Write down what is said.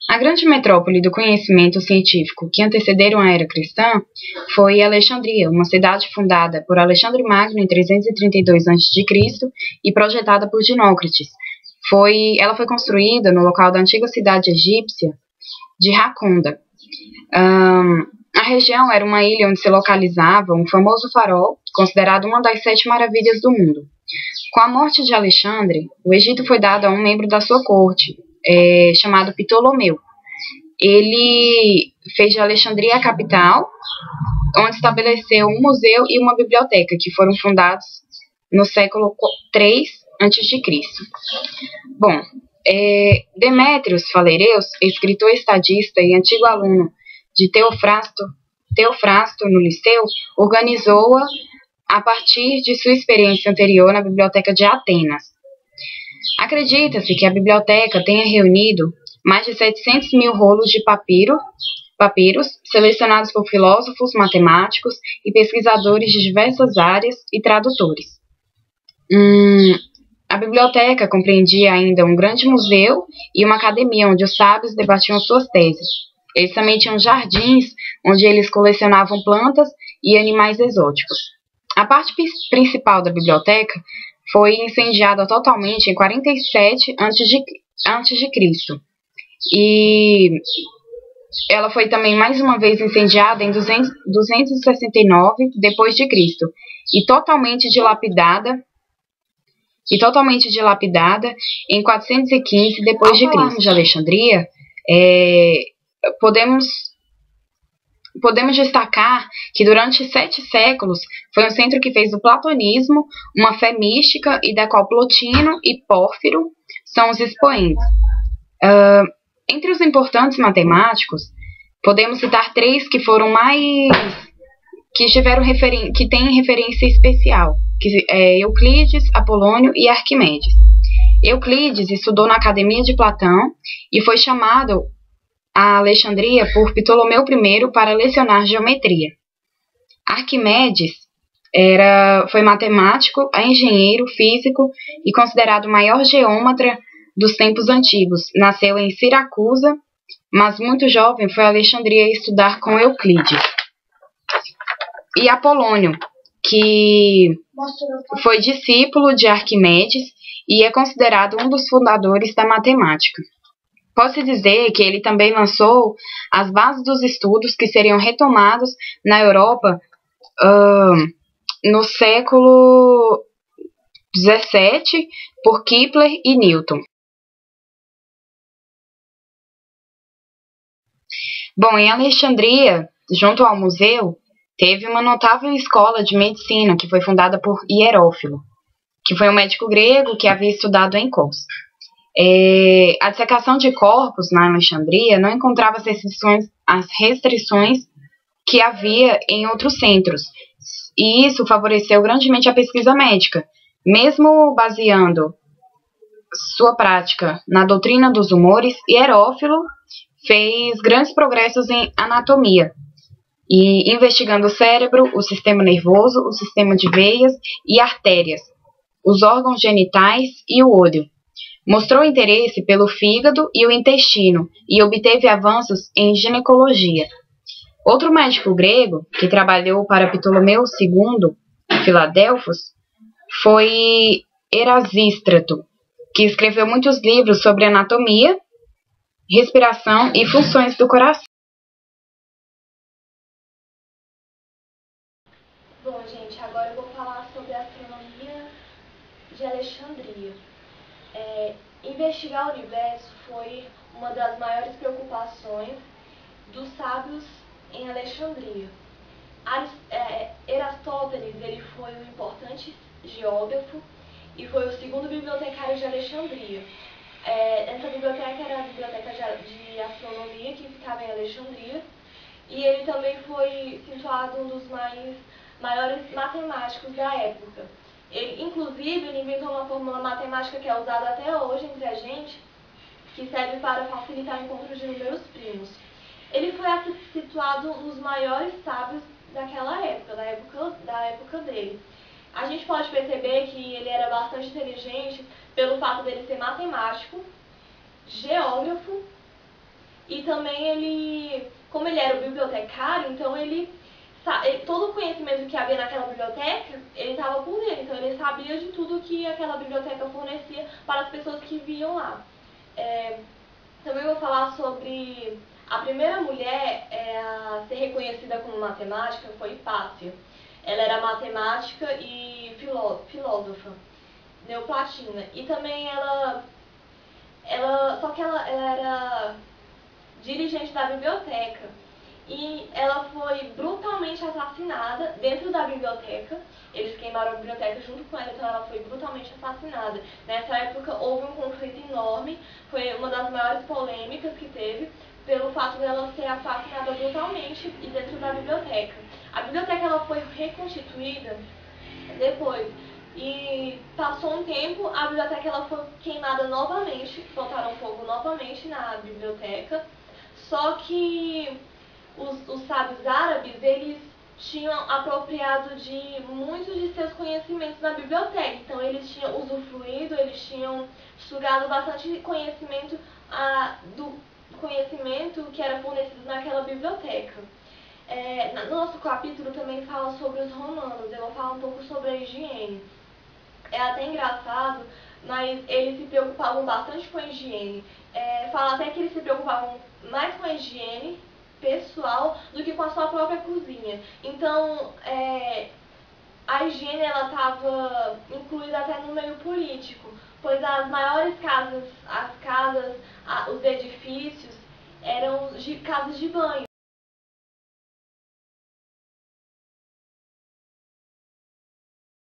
A grande metrópole do conhecimento científico que antecederam a era cristã foi Alexandria, uma cidade fundada por Alexandre Magno em 332 a.C. e projetada por Dinócritas. Ela foi construída no local da antiga cidade egípcia de Raconda. A região era uma ilha onde se localizava um famoso farol, considerado uma das 7 maravilhas do mundo. Com a morte de Alexandre, o Egito foi dado a um membro da sua corte, chamado Ptolomeu. Ele fez de Alexandria a capital, onde estabeleceu um museu e uma biblioteca, que foram fundados no século III a.C. Bom, Demétrios Falereus, escritor estadista e antigo aluno de Teofrasto no Liceu, organizou-a a partir de sua experiência anterior na Biblioteca de Atenas. Acredita-se que a biblioteca tenha reunido mais de 700 mil rolos de papiros selecionados por filósofos, matemáticos e pesquisadores de diversas áreas e tradutores. A biblioteca compreendia ainda um grande museu e uma academia onde os sábios debatiam suas teses. Eles também tinham jardins onde eles colecionavam plantas e animais exóticos. A parte principal da biblioteca foi incendiada totalmente em 47 a.C. E ela foi também mais uma vez incendiada em 269 d.C. e totalmente dilapidada em 415 d.C. Ao falarmos de Alexandria, podemos destacar que durante 7 séculos foi um centro que fez do platonismo uma fé mística e da qual Plotino e Pórfiro são os expoentes. Entre os importantes matemáticos, podemos citar 3 que foram que têm referência especial, que é Euclides, Apolônio e Arquimedes. Euclides estudou na Academia de Platão e foi chamado a Alexandria por Ptolomeu I para lecionar geometria. Arquimedes foi matemático, engenheiro, físico e considerado o maior geômetra dos tempos antigos. Nasceu em Siracusa, mas muito jovem foi a Alexandria estudar com Euclides. E Apolônio, que foi discípulo de Arquimedes e é considerado um dos fundadores da matemática. Pode-se dizer que ele também lançou as bases dos estudos que seriam retomados na Europa no século XVII por Kepler e Newton. Bom, em Alexandria, junto ao museu, teve uma notável escola de medicina que foi fundada por Hierófilo, que foi um médico grego que havia estudado em Kos. A dissecação de corpos na Alexandria não encontrava as restrições que havia em outros centros, e isso favoreceu grandemente a pesquisa médica. Mesmo baseando sua prática na doutrina dos humores, Hierófilo fez grandes progressos em anatomia, e investigando o cérebro, o sistema nervoso, o sistema de veias e artérias, os órgãos genitais e o olho. Mostrou interesse pelo fígado e o intestino e obteve avanços em ginecologia. Outro médico grego que trabalhou para Ptolomeu II, Filadelfos, foi Erasístrato, que escreveu muitos livros sobre anatomia, respiração e funções do coração. Bom, gente, agora eu vou falar sobre a astronomia de Alexandria. Investigar o universo foi uma das maiores preocupações dos sábios em Alexandria. Erastótenes ele foi um importante geógrafo e foi o segundo bibliotecário de Alexandria. Essa biblioteca era a biblioteca de astronomia que ficava em Alexandria, e ele também foi situado um dos maiores matemáticos da época. Inclusive, ele inventou uma fórmula matemática que é usada até hoje entre a gente, que serve para facilitar o encontro de números primos. Ele foi situado um dos maiores sábios daquela época, da época dele. A gente pode perceber que ele era bastante inteligente pelo fato dele ser matemático, geógrafo E também ele, como ele era o bibliotecário, então todo o conhecimento que havia naquela biblioteca, ele estava por dentro, então ele sabia de tudo que aquela biblioteca fornecia para as pessoas que viam lá. Também vou falar sobre a primeira mulher a ser reconhecida como matemática, foi Hipátia. Ela era matemática e filósofa neoplatina. E também só que ela era dirigente da biblioteca. E ela foi brutalmente assassinada dentro da biblioteca. Eles queimaram a biblioteca junto com ela, então ela foi brutalmente assassinada. Nessa época houve um conflito enorme, foi uma das maiores polêmicas que teve, pelo fato dela ser assassinada brutalmente e dentro da biblioteca. A biblioteca ela foi reconstituída depois. E passou um tempo, a biblioteca ela foi queimada novamente, botaram fogo novamente na biblioteca. Só que os sábios árabes, eles tinham apropriado de muitos de seus conhecimentos na biblioteca. Então eles tinham usufruído, eles tinham sugado bastante conhecimento do conhecimento que era fornecido naquela biblioteca. No nosso capítulo também fala sobre os romanos, eu vou falar um pouco sobre a higiene. É até engraçado, mas eles se preocupavam bastante com a higiene. Fala até que eles se preocupavam mais com a higiene pessoal do que com a sua própria cozinha. Então, a higiene ela estava incluída até no meio político, pois as maiores casas, os edifícios eram casas de banho.